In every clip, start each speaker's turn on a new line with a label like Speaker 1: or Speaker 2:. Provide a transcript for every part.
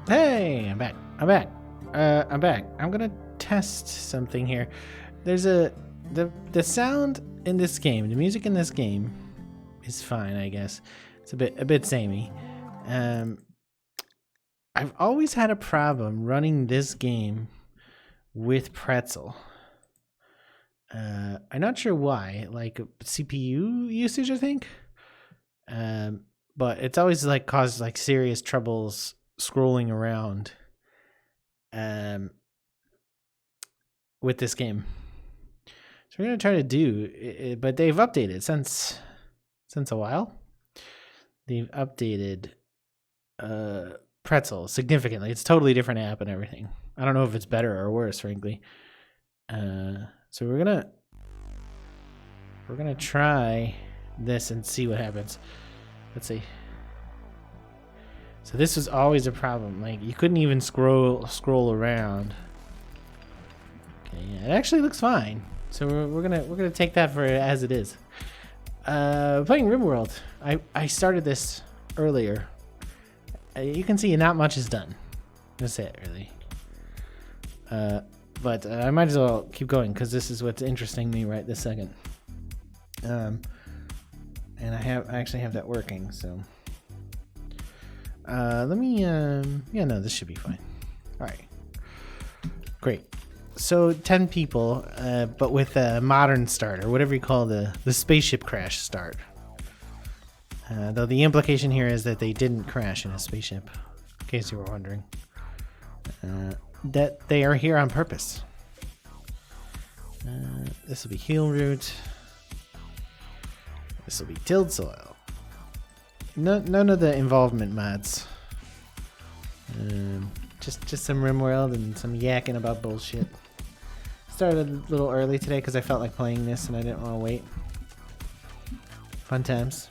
Speaker 1: Hey, I'm back. I'm back. I'm back. I'm gonna test something here. There's the sound in this game, the music in this game is fine, I guess. It's a bit samey. Um, I've always had a problem running this game with Pretzel. I'm not sure why, like CPU usage, I think. Um, but it's always like caused like serious troubles scrolling around with this game. So we're gonna try to do it, but they've updated since a while. They've updated Pretzel significantly. It's a totally different app and everything. I don't know if it's better or worse, frankly. So we're gonna try this and see what happens. Let's see. So this was always a problem. Like you couldn't even scroll around. Okay, yeah, it actually looks fine. So we're gonna take that for as it is. Playing Rimworld. I started this earlier. You can see not much is done. That's it, really. But I might as well keep going because this is what's interesting me right this second. And I actually have that working. So let me. Yeah, no, this should be fine. All right, great. So 10 people, but with a modern start or whatever you call the spaceship crash start. Though the implication here is that they didn't crash in a spaceship, in case you were wondering. That they are here on purpose. This will be heal route. This will be tilled soil. None of the involvement mods. Just some Rimworld and some yakking about bullshit. Started a little early today because I felt like playing this and I didn't want to wait. Fun times.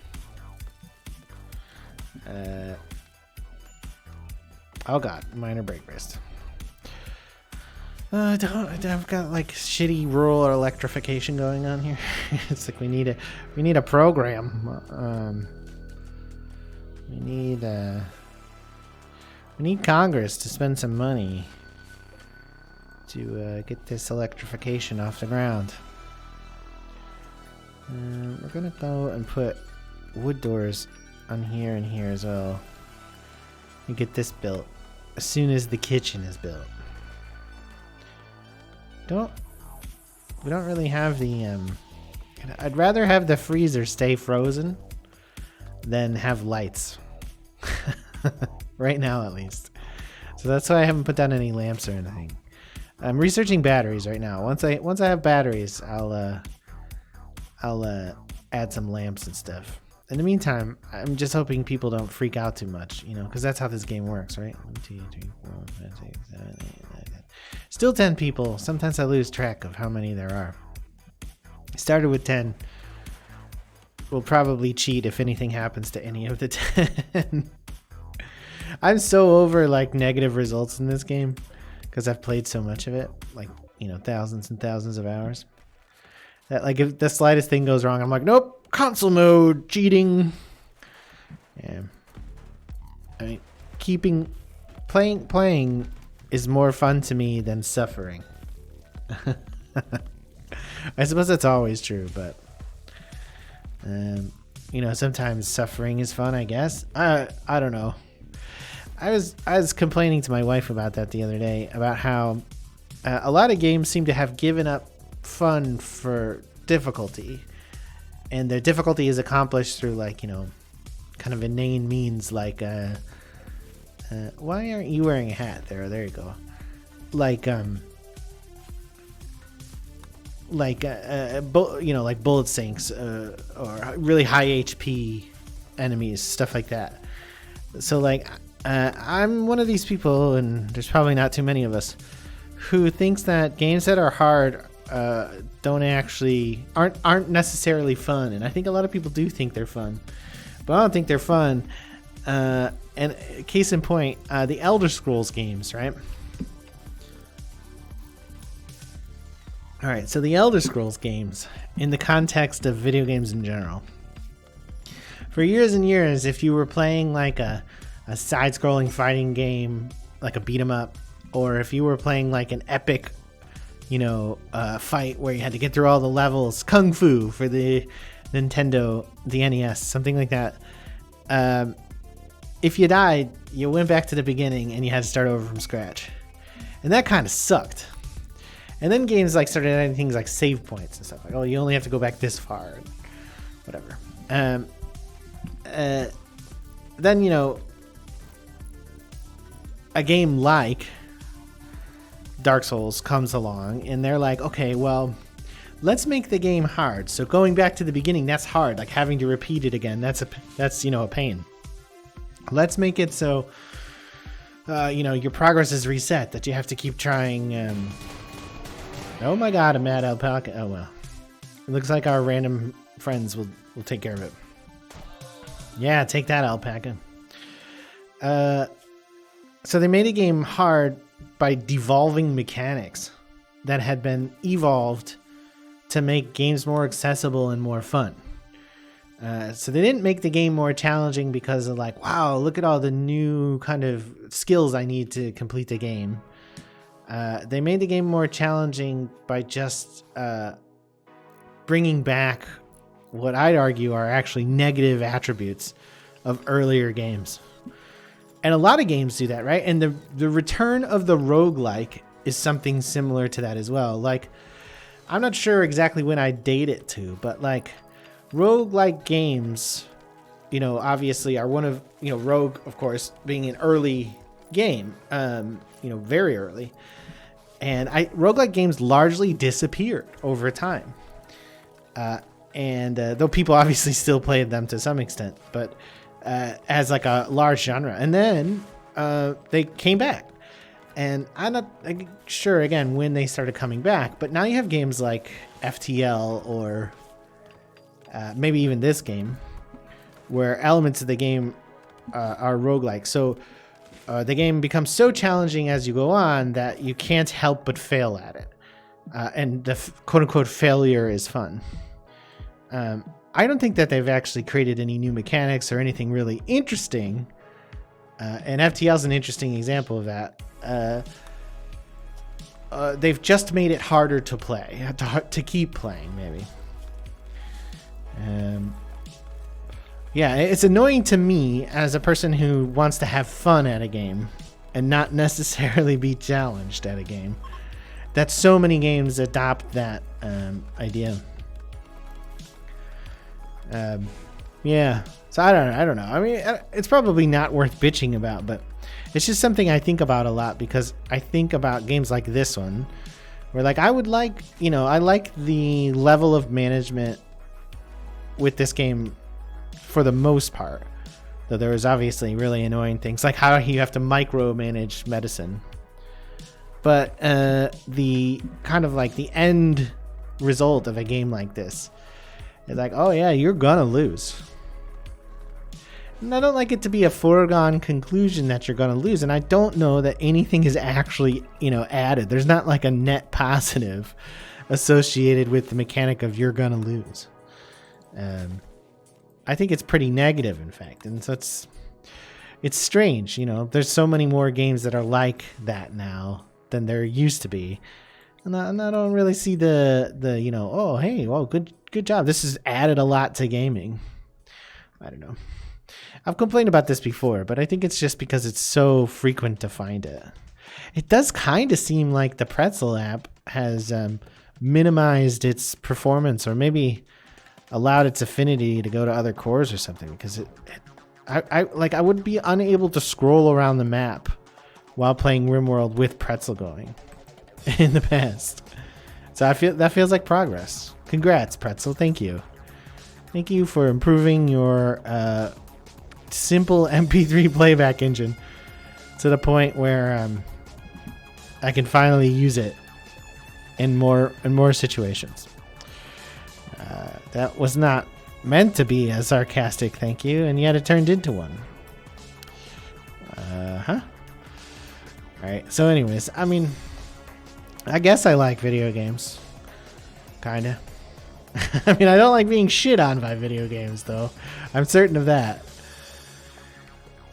Speaker 1: Oh god, minor brake rest. I've got like shitty rural electrification going on here. It's like we need a program. We need Congress to spend some money to get this electrification off the ground. We're gonna go and put wood doors on here and here as well. And get this built as soon as the kitchen is built. We don't really have the I'd rather have the freezer stay frozen than have lights. Right now at least. So that's why I haven't put down any lamps or anything. I'm researching batteries right now. Once I have batteries, I'll add some lamps and stuff. In the meantime, I'm just hoping people don't freak out too much, you know, because that's how this game works, right? 1, 2, 3, 4, 5, 6, 7, 8, 9, 10. Still 10 people. Sometimes I lose track of how many there are. I started with 10. We'll probably cheat if anything happens to any of the 10. I'm so over like negative results in this game because I've played so much of it, like, you know, thousands and thousands of hours. That like if the slightest thing goes wrong, I'm like, nope, console mode, cheating. Yeah. I mean, playing is more fun to me than suffering. I suppose that's always true, but you know, sometimes suffering is fun, I guess. I don't know. I was complaining to my wife about that the other day, about how a lot of games seem to have given up fun for difficulty, and their difficulty is accomplished through, like, you know, kind of inane means, like why aren't you wearing a hat? There you go. Like you know, like bullet sinks or really high HP enemies, stuff like that. So like I'm one of these people, and there's probably not too many of us, who thinks that games that are hard aren't necessarily fun. And I think a lot of people do think they're fun, but I don't think they're fun. And case in point, the Elder Scrolls games, right? All right, so the Elder Scrolls games, in the context of video games in general, for years and years, if you were playing like a side-scrolling fighting game like a beat 'em up, or if you were playing like an epic, fight where you had to get through all the levels, Kung Fu for the Nintendo, the NES, something like that. If you died, you went back to the beginning and you had to start over from scratch. And that kind of sucked. And then games like started adding things like save points and stuff. Like, oh, you only have to go back this far. And whatever. Then, a game like Dark Souls comes along and they're like, okay, well, let's make the game hard. So going back to the beginning, that's hard. Like having to repeat it again, that's a pain. Let's make it so, your progress is reset, that you have to keep trying. Oh my god, a mad alpaca. Oh well. It looks like our random friends will take care of it. Yeah, take that, alpaca. So they made a game hard by devolving mechanics that had been evolved to make games more accessible and more fun. So they didn't make the game more challenging because of like, wow, look at all the new kind of skills I need to complete the game. They made the game more challenging by just bringing back what I'd argue are actually negative attributes of earlier games. And a lot of games do that, right? And the return of the roguelike is something similar to that as well. Like, I'm not sure exactly when I date it to, but like roguelike games, obviously are one of, Rogue, of course, being an early game, very early. And roguelike games largely disappeared over time. And though people obviously still played them to some extent, but as like a large genre. And then they came back. And I'm not sure, again, when they started coming back. But now you have games like FTL or maybe even this game, where elements of the game are roguelike. So the game becomes so challenging as you go on that you can't help but fail at it. And the quote-unquote failure is fun. I don't think that they've actually created any new mechanics or anything really interesting. And FTL is an interesting example of that. They've just made it harder to play, to keep playing, maybe. Yeah, it's annoying to me as a person who wants to have fun at a game and not necessarily be challenged at a game, that so many games adopt that idea. Yeah, so I don't know. I mean, it's probably not worth bitching about, but it's just something I think about a lot, because I think about games like this one where like I would like, I like the level of management with this game for the most part, though there was obviously really annoying things like how you have to micromanage medicine. But the kind of like the end result of a game like this is like, oh yeah, you're gonna lose. And I don't like it to be a foregone conclusion that you're gonna lose, and I don't know that anything is actually, added. There's not like a net positive associated with the mechanic of you're gonna lose. I think it's pretty negative, in fact, and so it's strange. There's so many more games that are like that now than there used to be, and I don't really see the oh hey, well, good job. This has added a lot to gaming. I don't know. I've complained about this before, but I think it's just because it's so frequent to find it. It does kind of seem like the Pretzel app has minimized its performance, or maybe allowed its affinity to go to other cores or something, because I would be unable to scroll around the map while playing Rimworld with Pretzel going in the past. So that feels like progress. Congrats, Pretzel. Thank you for improving your simple MP3 playback engine to the point where I can finally use it in more situations. That was not meant to be a sarcastic thank you, and yet it turned into one. Alright, so anyways, I mean, I guess I like video games. Kinda. I mean, I don't like being shit on by video games, though. I'm certain of that.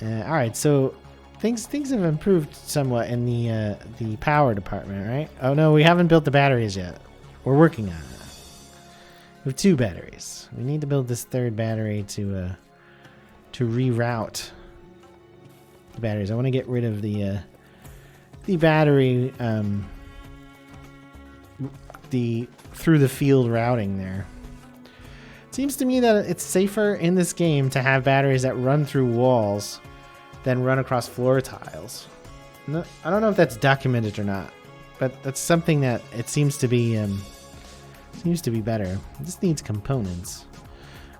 Speaker 1: Alright, so things have improved somewhat in the power department, right? Oh no, we haven't built the batteries yet. We're working on it. We have 2 batteries. We need to build this 3rd battery to reroute the batteries. I want to get rid of the battery the through the field routing there. It seems to me that it's safer in this game to have batteries that run through walls than run across floor tiles. I don't know if that's documented or not, but that's something that it seems to be better. This needs components.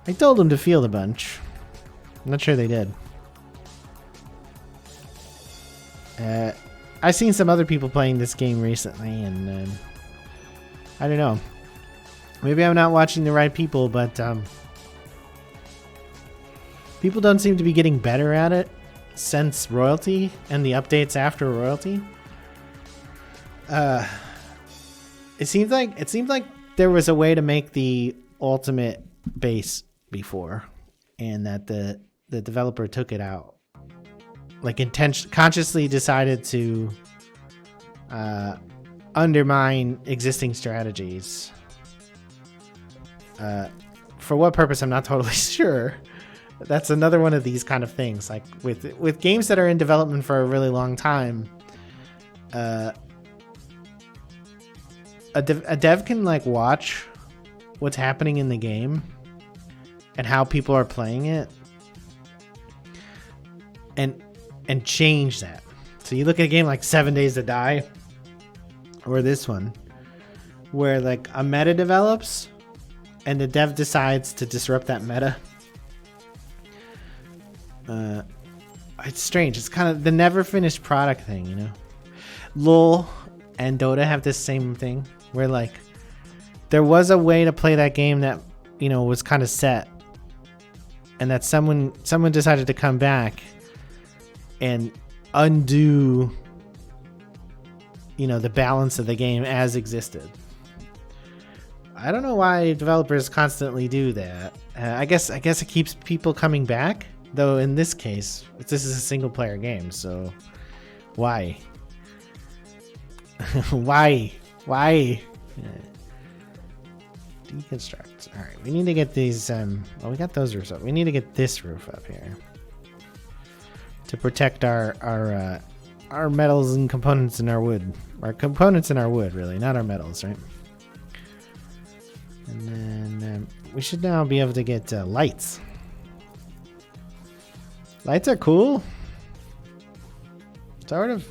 Speaker 1: I told them to field a bunch. I'm not sure they did. I've seen some other people playing this game recently, and I don't know. Maybe I'm not watching the right people, but people don't seem to be getting better at it since Royalty and the updates after Royalty. It seems like there was a way to make the ultimate base before, and that the developer took it out. Like consciously decided to undermine existing strategies. For what purpose, I'm not totally sure. That's another one of these kind of things. Like with games that are in development for a really long time, a dev can like watch what's happening in the game and how people are playing it, and change that. So you look at a game like 7 Days to Die, or this one, where like a meta develops and the dev decides to disrupt that meta. It's strange. It's kind of the never finished product thing, you know. LoL and Dota have this same thing where like there was a way to play that game that, you know, was kind of set, and that someone decided to come back and undo, you know, the balance of the game as existed. I don't know why developers constantly do that. I guess it keeps people coming back, though in this case this is a single player game, so why? why deconstruct. All right, we need to get these well, we got those roofs up. We need to get this roof up here to protect our metals and components in our wood. Our components in our wood, really, not our metals, right? And then we should now be able to get lights. Lights are cool. Sort of.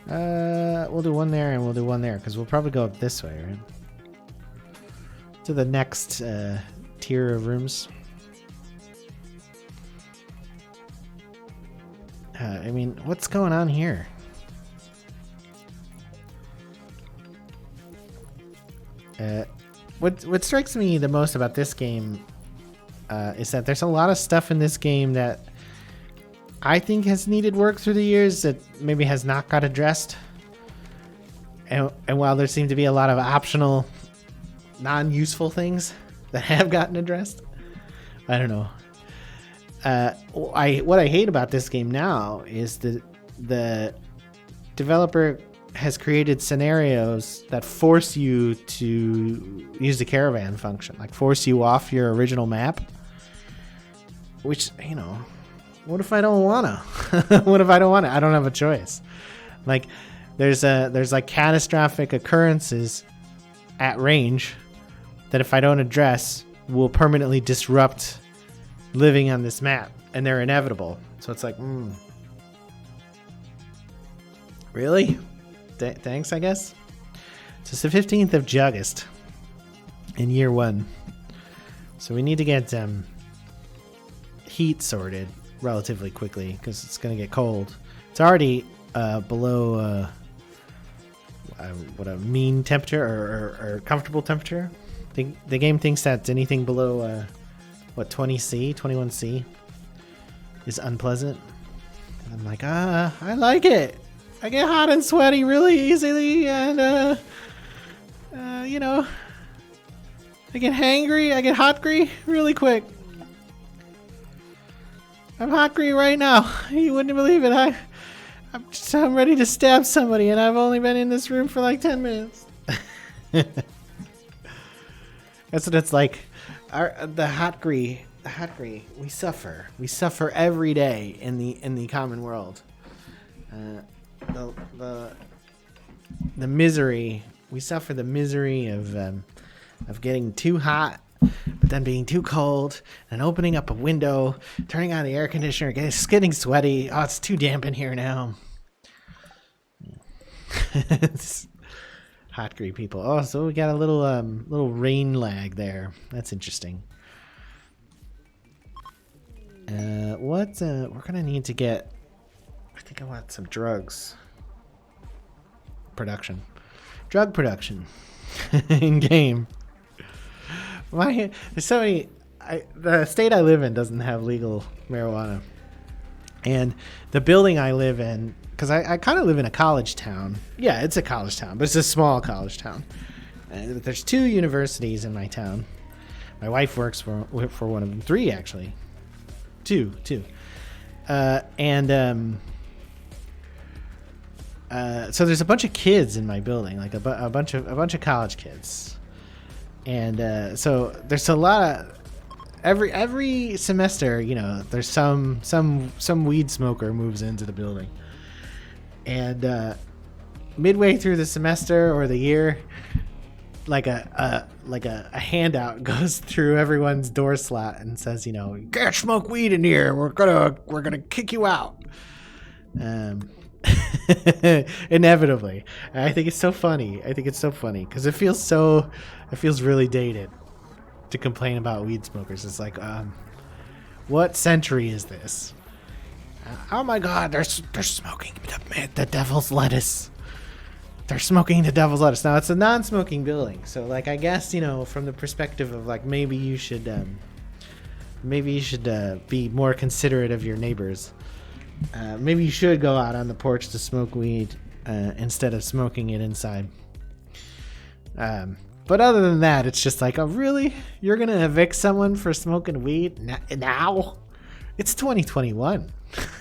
Speaker 1: We'll do one there and we'll do one there because we'll probably go up this way, right? To the next tier of rooms. I mean, what's going on here? What strikes me the most about this game is that there's a lot of stuff in this game that I think has needed work through the years that maybe has not got addressed. And while there seem to be a lot of optional, non-useful things that have gotten addressed, I don't know. What I hate about this game now is the developer has created scenarios that force you to use the caravan function, like force you off your original map. Which, you know, what if I don't wanna? What if I don't wanna? I don't have a choice. Like, there's like catastrophic occurrences at range that if I don't address will permanently disrupt living on this map, and they're inevitable. So it's like, really? Thanks, I guess. So it's the 15th of August in year 1. So we need to get heat sorted relatively quickly because it's going to get cold. It's already below what a mean temperature or comfortable temperature. The game thinks that anything below 20C, 21C is unpleasant. And I'm like, I like it. I get hot and sweaty really easily, and you know, I get hangry, I get hotgry really quick. I'm hotgry right now. You wouldn't believe it. I'm ready to stab somebody, and I've only been in this room for like 10 minutes. That's what it's like. The hotgree, we suffer every day in the common world. The misery, we suffer the misery of getting too hot, but then being too cold, and opening up a window, turning on the air conditioner, getting sweaty. Oh, it's too damp in here now. Hotgree people. Oh, so we got a little rain lag there. That's interesting. We're gonna need to get. I think I want some drug production in game. There's so many. The state I live in doesn't have legal marijuana, and the building I live in, because I kind of live in a college town. Yeah, it's a college town, but it's a small college town. There's 2 universities in my town. My wife works for one of them. 3 actually. 2. So there's a bunch of kids in my building, like a bunch of college kids, and so there's a lot of every semester, there's some weed smoker moves into the building, and midway through the semester or the year, like a handout goes through everyone's door slot and says, you can't smoke weed in here. We're gonna kick you out. Inevitably. And I think it's so funny. Because it feels really dated to complain about weed smokers. It's like, what century is this? Oh my God, they're smoking the devil's lettuce. They're smoking the devil's lettuce. Now it's a non-smoking building, so like I guess from the perspective of like maybe you should be more considerate of your neighbors. Maybe you should go out on the porch to smoke weed instead of smoking it inside. But other than that, it's just like, oh really? You're gonna evict someone for smoking weed now? It's 2021.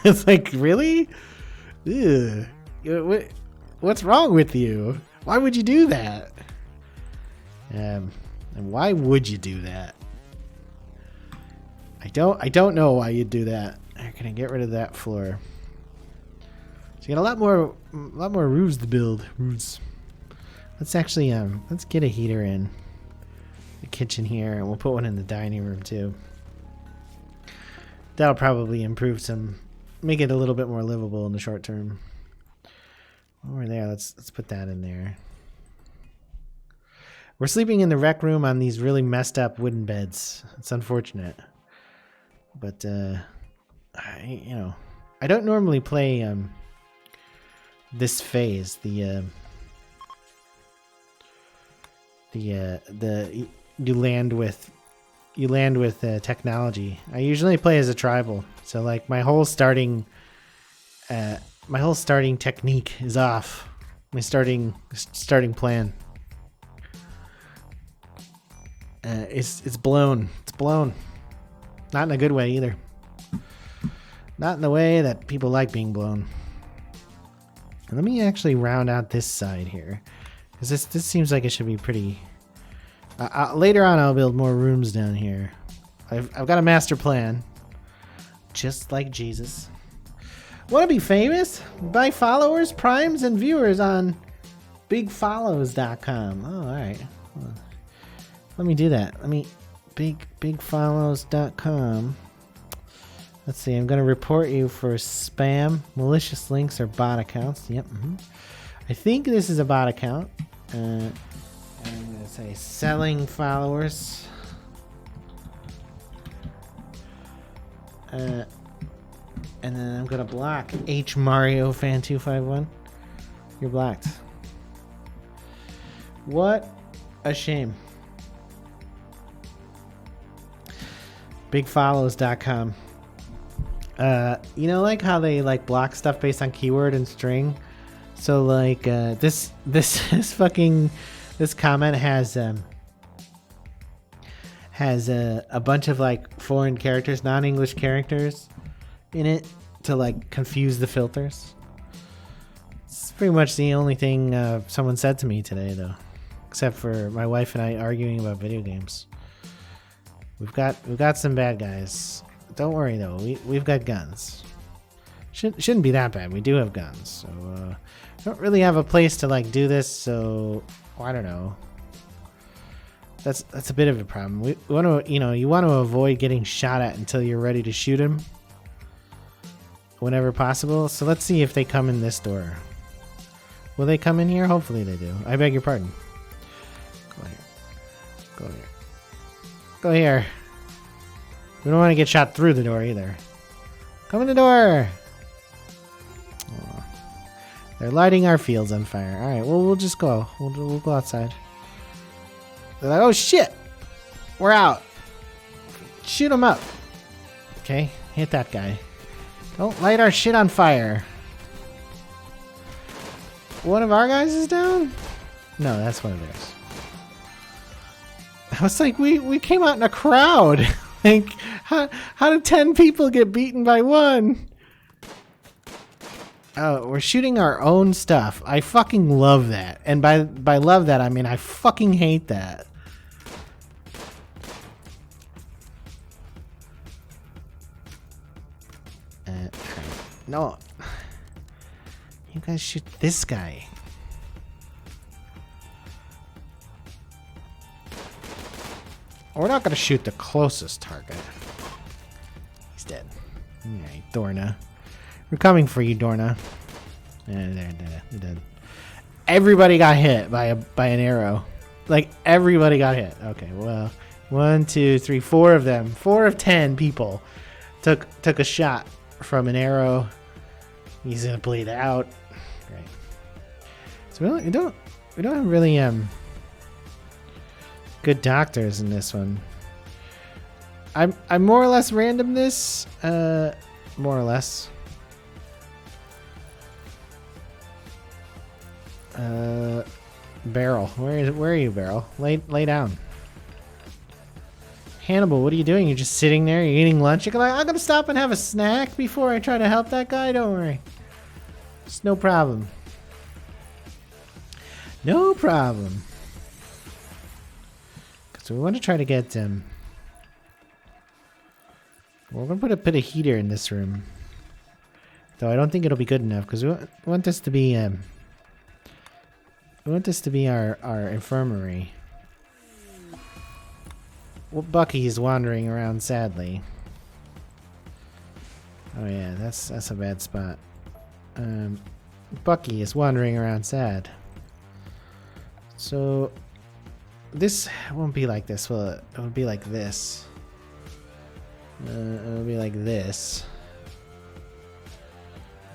Speaker 1: It's like, really? Ugh. What's wrong with you? Why would you do that? And why would you do that? I don't know why you'd do that. I'm gonna get rid of that floor. So you got a lot more roofs to build. Roofs. Let's actually let's get a heater in the kitchen here, and we'll put one in the dining room too. That'll probably make it a little bit more livable in the short term. Over there, let's put that in there. We're sleeping in the rec room on these really messed up wooden beds. It's unfortunate, but I don't normally play this phase. You land with technology. I usually play as a tribal, so like my whole starting technique is off. My starting plan. It's blown. It's blown. Not in a good way either. Not in the way that people like being blown. And let me actually round out this side here, because this seems like it should be pretty. Later on, I'll build more rooms down here. I've got a master plan, just like Jesus. Want to be famous? Buy followers, primes, and viewers on bigfollows.com. Oh, all right. Well, let me do that. Let me bigfollows.com. Let's see. I'm going to report you for spam, malicious links, or bot accounts. Yep. I think this is a bot account. I'm going to say selling followers. And then I'm gonna block H Mario Fan 251. You're blocked. What a shame. Bigfollows.com. Like how they like block stuff based on keyword and string. So like this comment has a bunch of like foreign characters, non-English characters in it to like confuse the filters. It's pretty much the only thing someone said to me today, though. Except for my wife and I arguing about video games. We've got some bad guys. Don't worry though, we've got guns. Shouldn't be that bad. We do have guns, so don't really have a place to like do this. So I don't know. That's a bit of a problem. We want to, you want to avoid getting shot at until you're ready to shoot him, whenever possible. So let's see if they come in this door. Will they come in here? Hopefully they do. I beg your pardon. Go here. Go here. Go here. We don't want to get shot through the door either. Come in the door. Oh. They're lighting our fields on fire. All right. Well, we'll just go. We'll go outside. They're like, oh shit, we're out. Shoot him up. Okay, hit that guy. Don't light our shit on fire. One of our guys is down? No, that's one of theirs. I was like, we came out in a crowd. Like, how did 10 people get beaten by one? Oh, we're shooting our own stuff. I fucking love that. And by love that, I mean I fucking hate that. No. You guys shoot this guy. We're not gonna shoot the closest target. He's dead. Alright, Dorna. We're coming for you, Dorna. They're dead. Everybody got hit by an arrow. Like, everybody got hit. Okay, well, 1, 2, 3, 4 of them. 4 of 10 people took a shot from an arrow. He's gonna bleed out. Great. So we don't have really good doctors in this one. I'm more or less randomness. More or less. Barrel. Where are you, Barrel? Lay down. Hannibal, what are you doing? You're just sitting there, you're eating lunch. You're like, I'm gonna stop and have a snack before I try to help that guy. Don't worry. It's no problem. No problem. So we want to try to get we're gonna put a bit of heater in this room. Though I don't think it'll be good enough because we want this to be our infirmary. Well, Bucky is wandering around sadly. Oh yeah, that's a bad spot. Bucky is wandering around sad. So this won't be like this, will it? It will be like this. It'll be like this.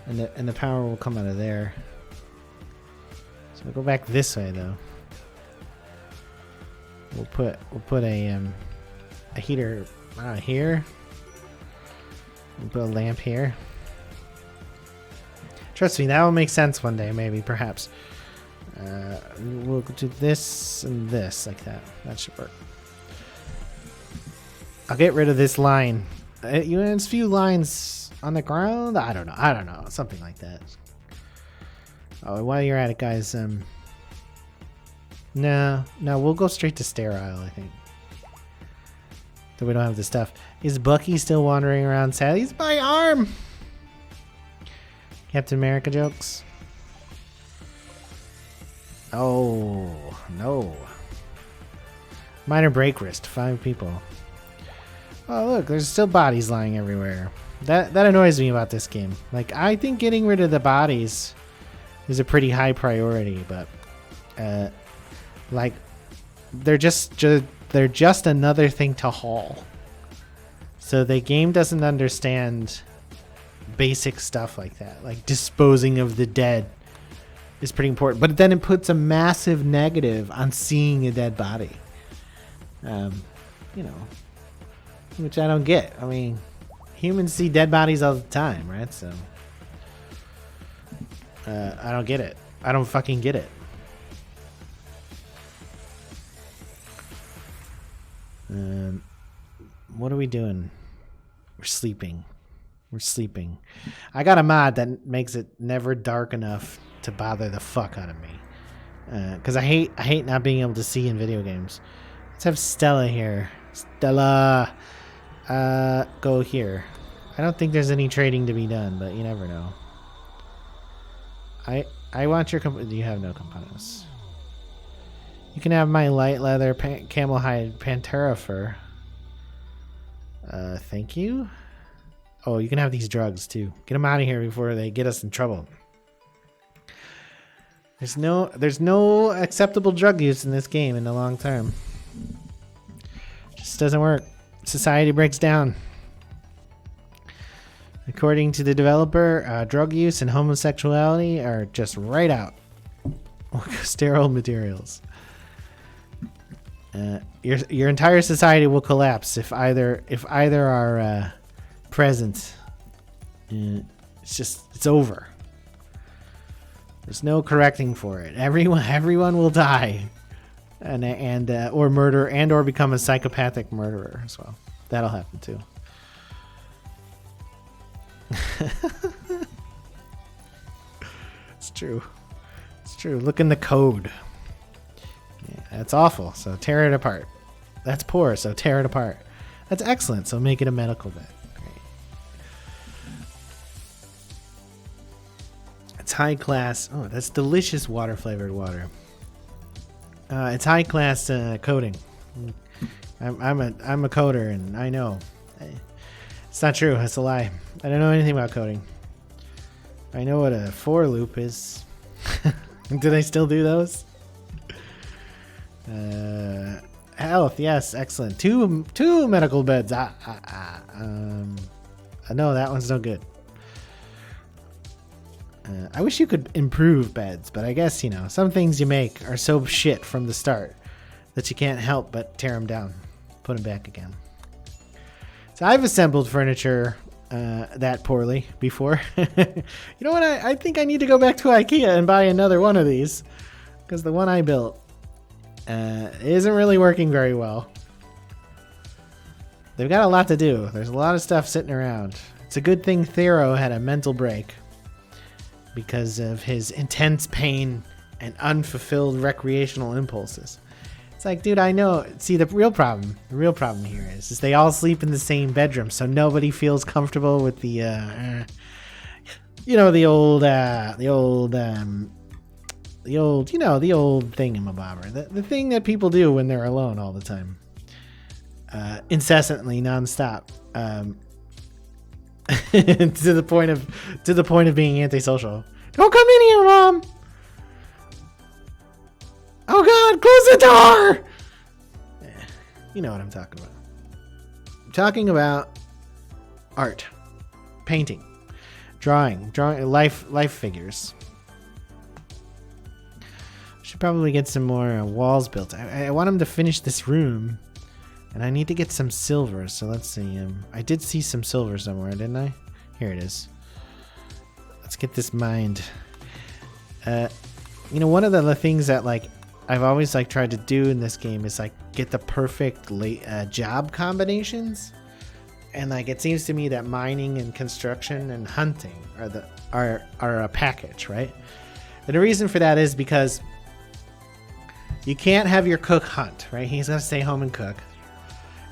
Speaker 1: And the power will come out of there. So we'll go back this way though. We'll put a heater here. We'll put a lamp here. Trust me, that will make sense one day, maybe, perhaps. We'll do this and this like that. That should work. I'll get rid of this line. You have a few lines on the ground. I don't know. Something like that. Oh, while you're at it, guys, no, we'll go straight to sterile, I think. So we don't have the stuff. Is Bucky still wandering around sad? He's my arm! Captain America jokes. Oh, no. Minor break wrist, 5 people. Oh, look, there's still bodies lying everywhere. That annoys me about this game. Like, I think getting rid of the bodies is a pretty high priority, but like they're just another thing to haul. So the game doesn't understand basic stuff like that. Like disposing of the dead is pretty important, but then it puts a massive negative on seeing a dead body. You know, which I don't get. I mean, humans see dead bodies all the time, right? So I don't get it. I don't fucking get it. What are we doing? We're sleeping. I got a mod that makes it never dark enough to bother the fuck out of me. Because I hate not being able to see in video games. Let's have Stella here. Stella, go here. I don't think there's any trading to be done, but you never know. I want your you have no components. You can have my light leather camel hide Pantera fur. Thank you. Oh, you can have these drugs too. Get them out of here before they get us in trouble. There's no acceptable drug use in this game in the long term. Just doesn't work. Society breaks down. According to the developer, drug use and homosexuality are just right out. Sterile materials. Your entire society will collapse if either are present. It's over. There's no correcting for it. Everyone will die, and or murder or become a psychopathic murderer as well. That'll happen too. It's true. It's true. Look in the code. Yeah, that's awful. So tear it apart. That's poor. So tear it apart. That's excellent. So make it a medical bed. Great. It's high class. Oh, that's delicious water flavored water. It's high class coding. I'm a coder, and I know. It's not true. That's a lie. I don't know anything about coding. I know what a for loop is. Do they still do those? Health, yes, excellent. Two medical beds. No, that one's no good. I wish you could improve beds, but I guess, some things you make are so shit from the start that you can't help but tear them down, put them back again. So I've assembled furniture that poorly before. You know what? I think I need to go back to IKEA and buy another one of these, because the one I built isn't really working very well. They've got a lot to do. There's a lot of stuff sitting around. It's a good thing Thero had a mental break because of his intense pain and unfulfilled recreational impulses. It's like, dude, I know. See, the real problem here is they all sleep in the same bedroom, so nobody feels comfortable with the old thingamabobber, the thing that people do when they're alone all the time, incessantly, nonstop, to the point of being antisocial. Don't come in here, Mom. Oh God, close the door! You know what I'm talking about. I'm talking about art, painting, drawing life figures. Should probably get some more walls built. I want him to finish this room, and I need to get some silver. So let's see. I did see some silver somewhere, didn't I? Here it is. Let's get this mined. One of the things that I've always tried to do in this game is get the perfect job combinations, and it seems to me that mining and construction and hunting are a package, right? And the reason for that is because you can't have your cook hunt, right? He's gonna stay home and cook,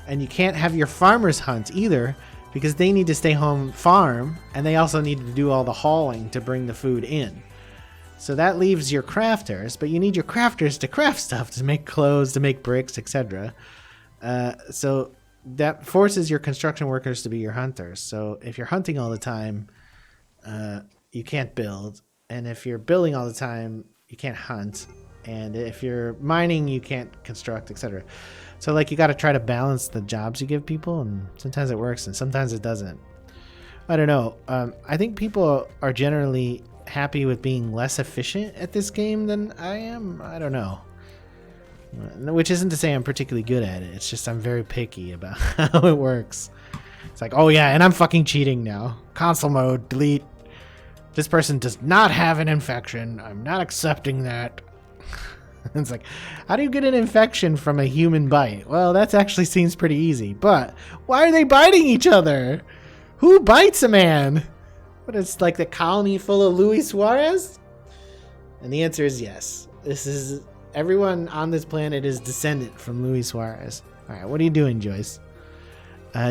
Speaker 1: and you can't have your farmers hunt either because they need to stay home farm, and they also need to do all the hauling to bring the food in. So that leaves your crafters, but you need your crafters to craft stuff, to make clothes, to make bricks, etc. So that forces your construction workers to be your hunters. So if you're hunting all the time, you can't build. And if you're building all the time, you can't hunt. And if you're mining, you can't construct, etc. So you got to try to balance the jobs you give people, and sometimes it works and sometimes it doesn't. I don't know. I think people are generally happy with being less efficient at this game than I am. I don't know. Which isn't to say I'm particularly good at it. It's just I'm very picky about how it works. It's like, oh yeah, and I'm fucking cheating now. Console mode, delete. This person does not have an infection. I'm not accepting that. It's like, how do you get an infection from a human bite? Well, that actually seems pretty easy. But why are they biting each other? Who bites a man? What is the colony full of Luis Suarez? And the answer is yes. Everyone on this planet is descendant from Luis Suarez. All right, what are you doing, Joyce?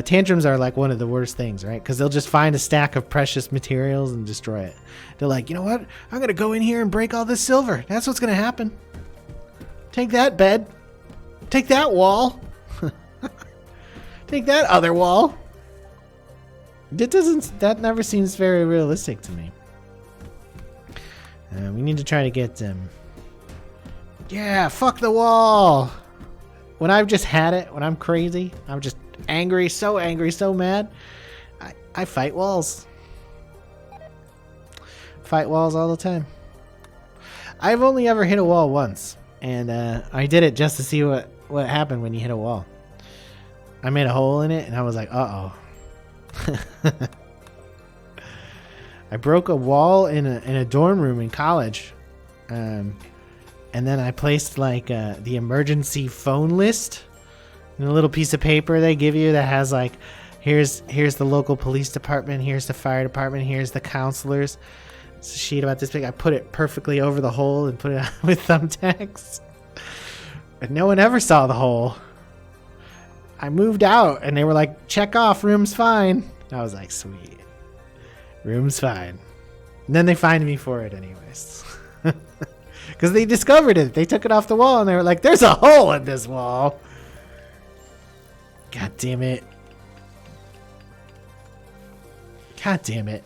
Speaker 1: Tantrums are like one of the worst things, right? Because they'll just find a stack of precious materials and destroy it. They're like, you know what? I'm going to go in here and break all this silver. That's what's going to happen. Take that, bed. Take that, wall. Take that, other wall. That never seems very realistic to me. We need to try to get them. Yeah, fuck the wall. When I've just had it, when I'm crazy, I'm just angry, so mad, I fight walls. Fight walls all the time. I've only ever hit a wall once, and I did it just to see what happened when you hit a wall. I made a hole in it, and I was like, uh-oh. I broke a wall in a dorm room in college, and then I placed like the emergency phone list in a little piece of paper they give you that has like, here's the local police department, here's the fire department, here's the counselors. It's a sheet about this big. I put it perfectly over the hole and put it on with thumbtacks. But no one ever saw the hole. I moved out and they were like, check off, room's fine. I was like, sweet. Room's fine. And then they fined me for it anyways. Because they discovered it. They took it off the wall and they were like, there's a hole in this wall. God damn it. God damn it.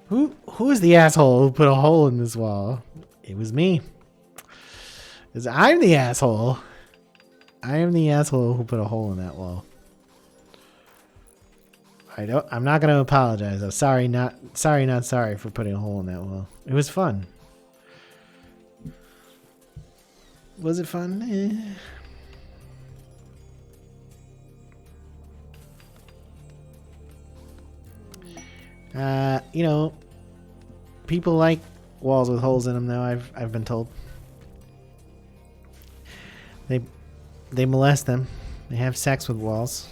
Speaker 1: Who is the asshole who put a hole in this wall? It was me. Because I'm the asshole. I am the asshole who put a hole in that wall. I'm not going to apologize. I'm sorry, not sorry for putting a hole in that wall. It was fun. Was it fun? You know, people like walls with holes in them though, I've been told. They molest them. They have sex with walls.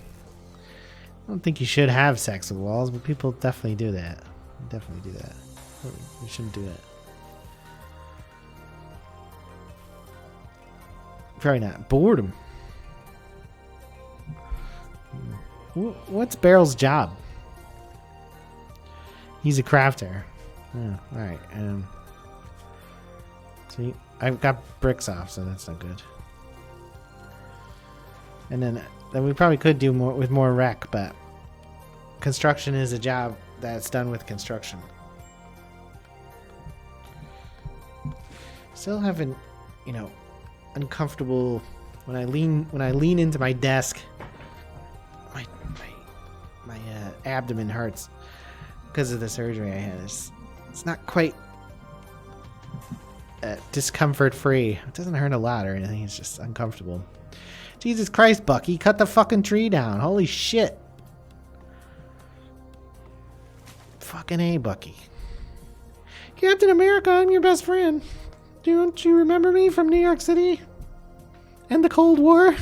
Speaker 1: I don't think you should have sex with walls, but people definitely do that. Definitely do that. You shouldn't do that. Probably not. Boredom. What's Barrel's job? He's a crafter. Oh, alright. See, I've got bricks off, so that's not good. And then we probably could do more with more rec, but construction is a job that's done with construction. Still having, you know, uncomfortable when I lean into my desk. My abdomen hurts because of the surgery I had. It's not quite discomfort free. It doesn't hurt a lot or anything. It's just uncomfortable. Jesus Christ, Bucky, cut the fucking tree down. Holy shit. Fucking A, Bucky. Captain America, I'm your best friend. Don't you remember me from New York City? And the Cold War?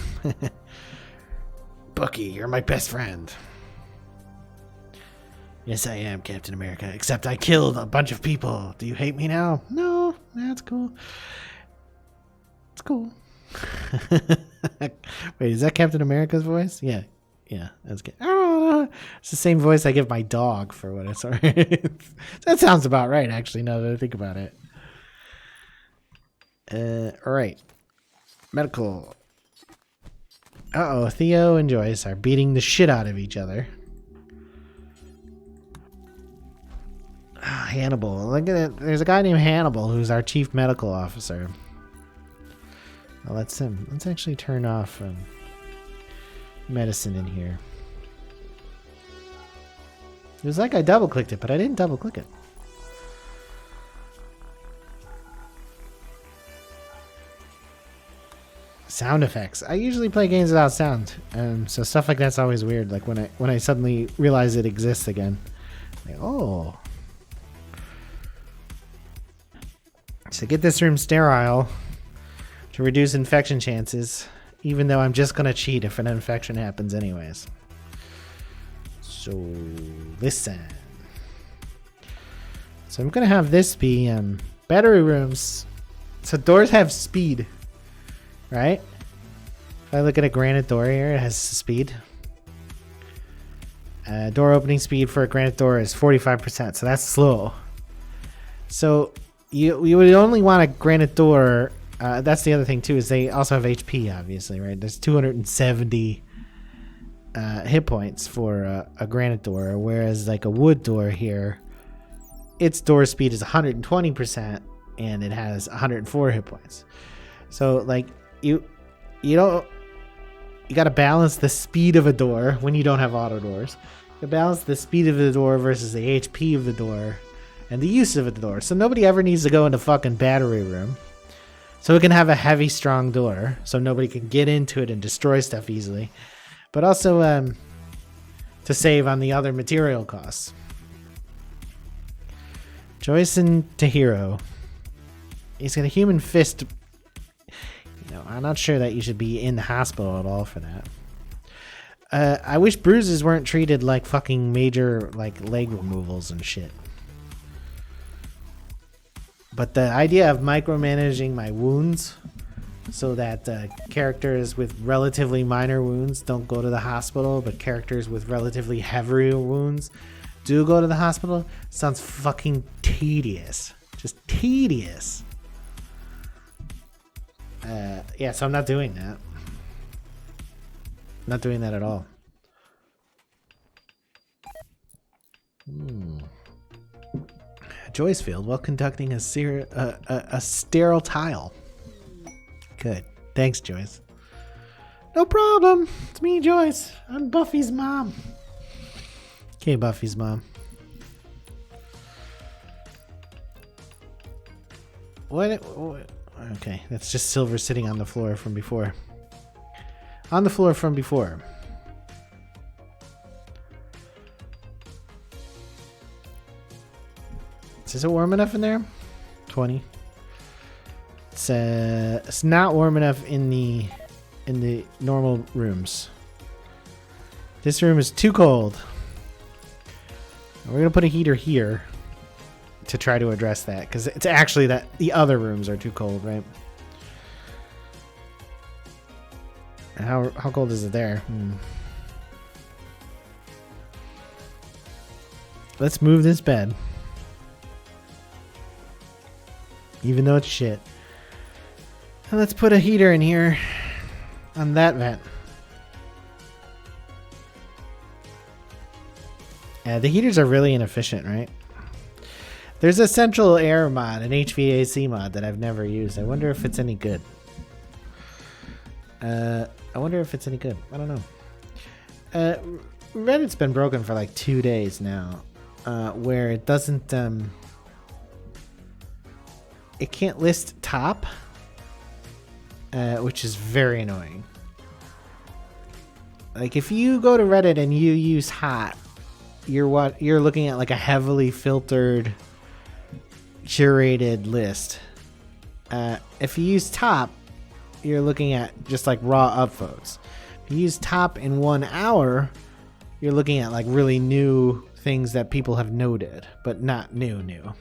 Speaker 1: Bucky, you're my best friend. Yes, I am, Captain America. Except I killed a bunch of people. Do you hate me now? No, that's cool. It's cool. Wait, is that Captain America's voice? Yeah, that's good. Oh, it's the same voice I give my dog for what it's worth. That sounds about right, actually, now that I think about it. All right. Medical. Uh-oh, Theo and Joyce are beating the shit out of each other. Hannibal. Look at it. There's a guy named Hannibal who's our chief medical officer. Well, that's him. Let's actually turn off medicine in here. It was like I double-clicked it, but I didn't double-click it. Sound effects. I usually play games without sound, so stuff like that's always weird. Like when I suddenly realize it exists again. Like, oh. So get this room sterile to reduce infection chances, even though I'm just gonna cheat if an infection happens anyways. So listen. So I'm gonna have this be Battery rooms. So doors have speed, right? If I look at a granite door here, it has speed. Door opening speed for a granite door is 45%, so that's slow. So you would only want a granite door. That's the other thing too, is they also have HP, obviously, right? There's 270 hit points for a granite door, whereas like a wood door here, its door speed is 120% and it has 104 hit points. So like you gotta balance the speed of a door when you don't have auto doors. You balance the speed of the door versus the HP of the door and the use of the door. So nobody ever needs to go into fucking battery room. So it can have a heavy, strong door so nobody can get into it and destroy stuff easily. But also to save on the other material costs. Joyce and Tahiro. He's got a human fist. You know, I'm not sure that you should be in the hospital at all for that. I wish bruises weren't treated like fucking major like leg removals and shit. But the idea of micromanaging my wounds so that characters with relatively minor wounds don't go to the hospital, but characters with relatively heavier wounds do go to the hospital sounds fucking tedious. Just tedious. Yeah, so I'm not doing that. Not doing that at all. Joyce failed while conducting a sterile tile. Good. Thanks, Joyce. No problem. It's me, Joyce. I'm Buffy's mom. Okay, Buffy's mom. What? Okay, that's just silver sitting on the floor from before. On the floor from before. Is it warm enough in there? 20. It's not warm enough in the normal rooms. This room is too cold. We're gonna put a heater here to try to address that, because it's actually that the other rooms are too cold, right? How cold is it there? Let's move this bed. Even though it's shit. And let's put a heater in here on that vent. The heaters are really inefficient, right? There's a central air mod, an HVAC mod that I've never used. I wonder if it's any good. I don't know. Reddit's been broken for like 2 days now, where it doesn't... it can't list top, which is very annoying. Like if you go to Reddit and you use hot, you're looking at like a heavily filtered, curated list. If you use top, you're looking at just like raw upvotes. If you use top in 1 hour, you're looking at like really new things that people have noted, but not new.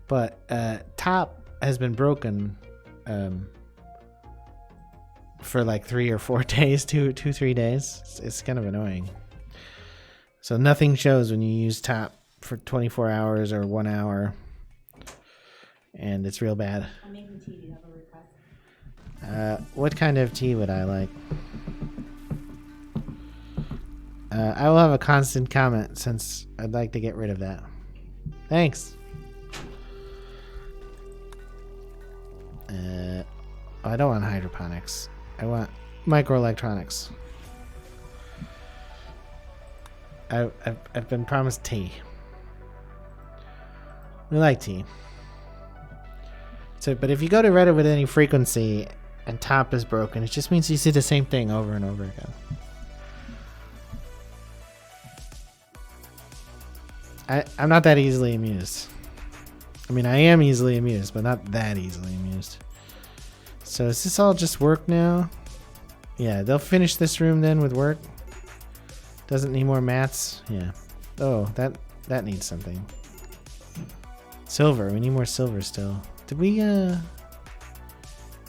Speaker 1: But top has been broken for like 3 or 4 days, 3 days. It's kind of annoying. So nothing shows when you use top for 24 hours or 1 hour, and it's real bad.
Speaker 2: I'm making tea. Do you have a request?
Speaker 1: What kind of tea would I like? I will have a constant comment since I'd like to get rid of that. Thanks. I don't want hydroponics. I want microelectronics. I've been promised tea. We like tea. So, but if you go to Reddit with any frequency and top is broken, it just means you see the same thing over and over again. I'm not that easily amused. I mean, I am easily amused, but not that easily amused. So is this all just work now? Yeah, they'll finish this room then with work. Doesn't need more mats. Yeah. Oh, that needs something. Silver. We need more silver still. Did we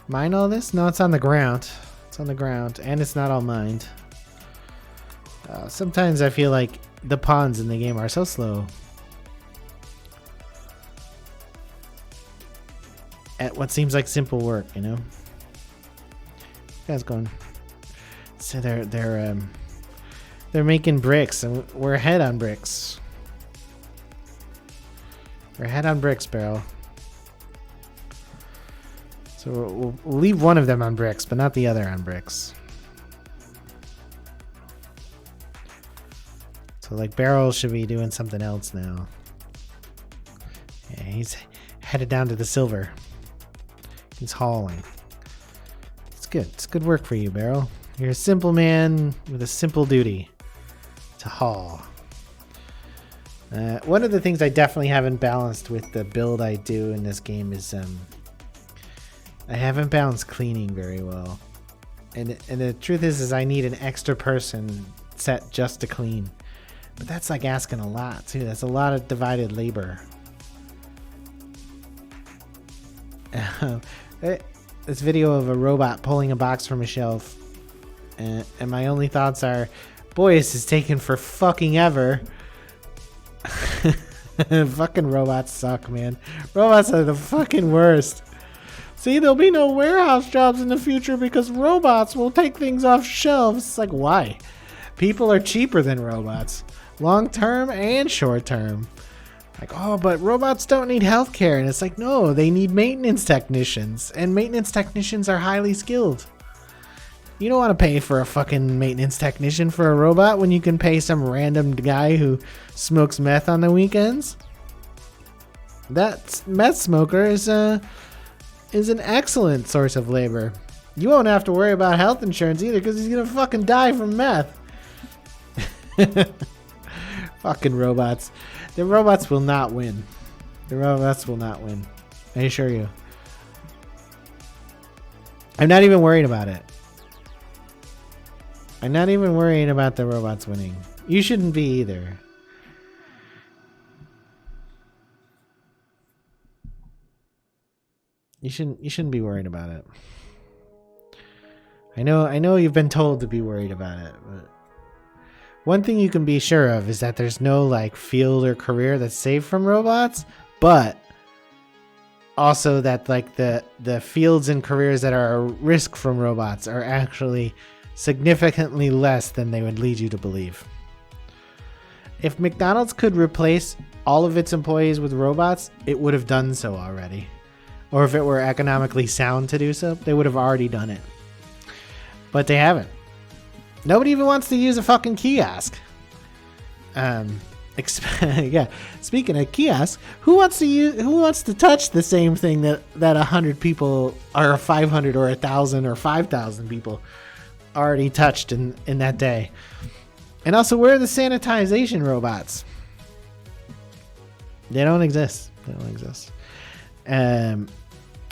Speaker 1: mine all this? No, it's on the ground. It's on the ground, and it's not all mined. Sometimes I feel like the pawns in the game are so slow at what seems like simple work, you know. Guys going. So they're making bricks, and we're ahead on bricks. We're ahead on bricks, Barrel. So we'll leave one of them on bricks, but not the other on bricks. So like Barrel should be doing something else now. Yeah, he's headed down to the silver. He's hauling. It's good. It's good work for you, Barrel. You're a simple man with a simple duty to haul. One of the things I definitely haven't balanced with the build I do in this game is I haven't balanced cleaning very well. And the truth is I need an extra person set just to clean. But that's like asking a lot too. That's a lot of divided labor. This video of a robot pulling a box from a shelf. And my only thoughts are, boy, this is taking for fucking ever. Fucking robots suck, man. Robots are the fucking worst. See, there'll be no warehouse jobs in the future because robots will take things off shelves. It's like, why? People are cheaper than robots. Long term and short term. Like, oh, but robots don't need healthcare. And it's like, no, they need maintenance technicians. And maintenance technicians are highly skilled. You don't want to pay for a fucking maintenance technician for a robot when you can pay some random guy who smokes meth on the weekends. That meth smoker is an excellent source of labor. You won't have to worry about health insurance either because he's going to fucking die from meth. Fucking robots. The robots will not win. The robots will not win. I assure you. I'm not even worried about it. I'm not even worrying about the robots winning. You shouldn't be either. You shouldn't be worried about it. I know you've been told to be worried about it, but one thing you can be sure of is that there's no like field or career that's safe from robots, but also that like the fields and careers that are a risk from robots are actually significantly less than they would lead you to believe. If McDonald's could replace all of its employees with robots, it would have done so already. Or if it were economically sound to do so, they would have already done it. But they haven't. Nobody even wants to use a fucking kiosk. Yeah. Speaking of kiosks, who wants to touch the same thing that 100 people or 500 or 1,000 or 5,000 people already touched in that day? And also, where are the sanitization robots? They don't exist.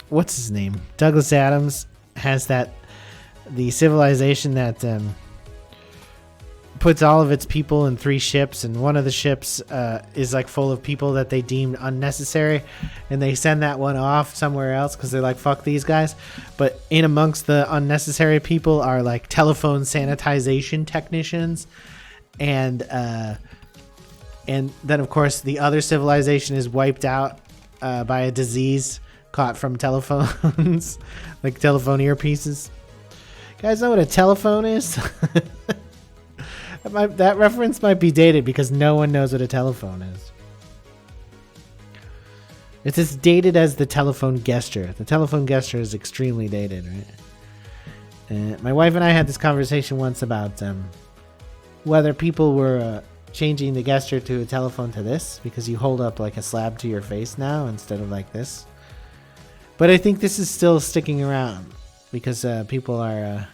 Speaker 1: What's his name? Douglas Adams has the civilization that puts all of its people in 3 ships, and one of the ships is like full of people that they deemed unnecessary, and they send that one off somewhere else because they're like, fuck these guys. But in amongst the unnecessary people are like telephone sanitization technicians, and then of course the other civilization is wiped out by a disease caught from telephones, like telephone earpieces. You guys know what a telephone is? That reference might be dated because no one knows what a telephone is. It's as dated as the telephone gesture. The telephone gesture is extremely dated, right? My wife and I had this conversation once about whether people were changing the gesture to a telephone to this, because you hold up like a slab to your face now instead of like this. But I think this is still sticking around because people are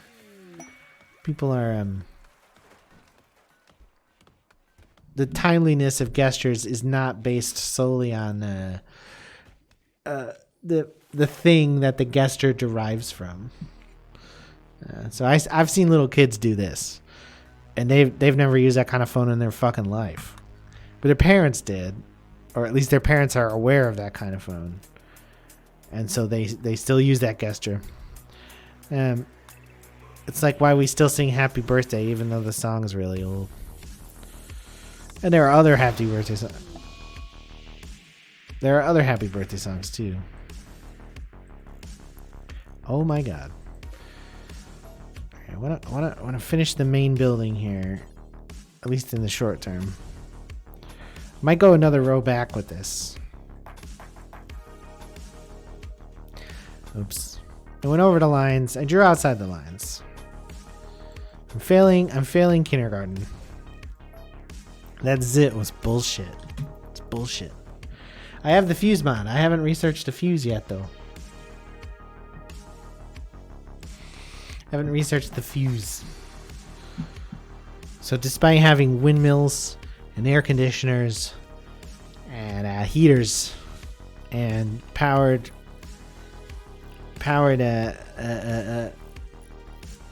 Speaker 1: the timeliness of gestures is not based solely on the thing that the gesture derives from. So I've seen little kids do this, and they've never used that kind of phone in their fucking life, but their parents did, or at least their parents are aware of that kind of phone, and so they still use that gesture. It's like why we still sing Happy Birthday even though the song's really old. And there are other happy birthday songs. There are other happy birthday songs too. Oh my god. I want to finish the main building here, at least in the short term. Might go another row back with this. Oops. I went over the lines. I drew outside the lines. I'm failing kindergarten. That zit was bullshit. It's bullshit. I have the fuse mod. I haven't researched the fuse yet though. Haven't researched the fuse. So despite having windmills and air conditioners and heaters and powered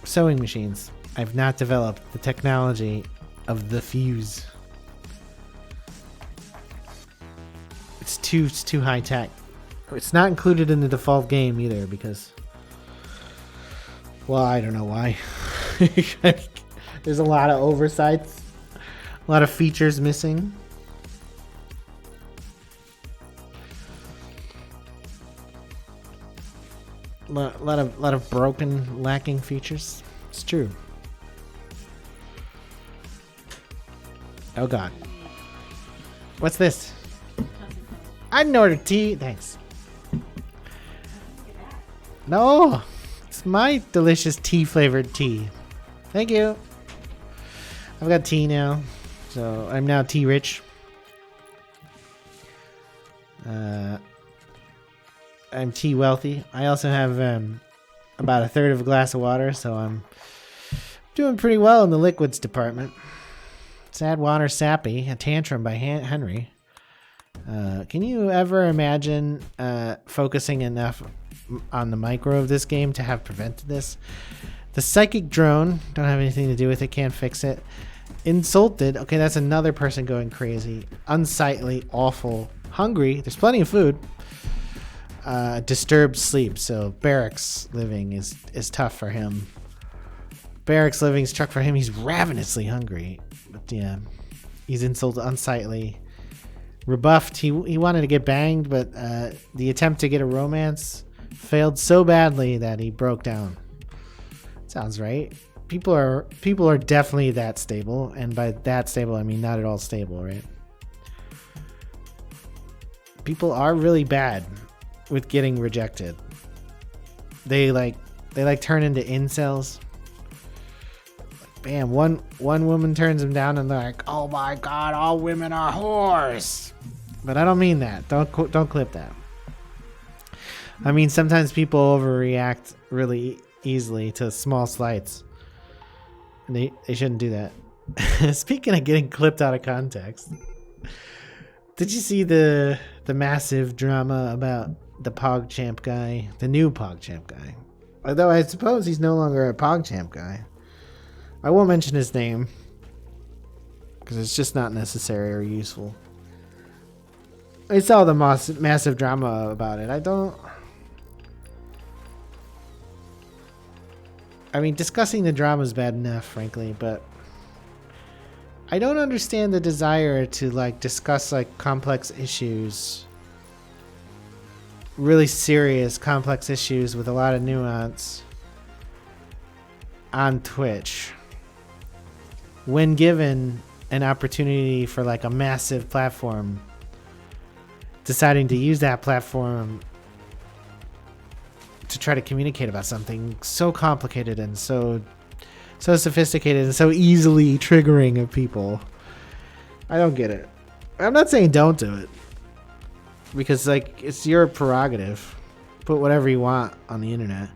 Speaker 1: sewing machines, I've not developed the technology of the fuse. It's too high tech. It's not included in the default game either because, well, I don't know why. There's a lot of oversights, a lot of features missing. A lot of broken, lacking features. It's true. Oh god. What's this? I didn't order tea. Thanks. No, it's my delicious tea flavored tea. Thank you. I've got tea now, so I'm now tea rich. I'm tea wealthy. I also have about a third of a glass of water, so I'm doing pretty well in the liquids department. Sad Water Sappy, a tantrum by Henry. Can you ever imagine focusing enough on the micro of this game to have prevented this? The psychic drone, don't have anything to do with it, can't fix it. Insulted, okay, that's another person going crazy. Unsightly, awful, hungry, there's plenty of food. Disturbed sleep, so barracks living is tough for him. Barracks living is tough for him, he's ravenously hungry. But yeah, he's insulted, unsightly. Rebuffed, he wanted to get banged, but the attempt to get a romance failed so badly that he broke down. Sounds right. People are definitely that stable, and by that stable I mean not at all stable, right? People are really bad with getting rejected. They turn into incels. Bam, one woman turns them down and they're like, oh my god, all women are whores. But I don't mean that. Don't clip that. I mean, sometimes people overreact really easily to small slights. And they shouldn't do that. Speaking of getting clipped out of context, did you see the massive drama about the PogChamp guy, the new PogChamp guy? Although I suppose he's no longer a PogChamp guy. I won't mention his name because it's just not necessary or useful. I saw the massive drama about it. I mean, discussing the drama is bad enough, frankly, but I don't understand the desire to discuss complex issues, really serious complex issues with a lot of nuance on Twitch when given an opportunity for a massive platform, deciding to use that platform to try to communicate about something so complicated and so sophisticated and so easily triggering of people. I don't get it. I'm not saying don't do it, because it's your prerogative. Put whatever you want on the internet,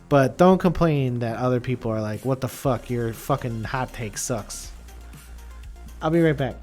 Speaker 1: but don't complain that other people are like, what the fuck, your fucking hot take sucks. I'll be right back.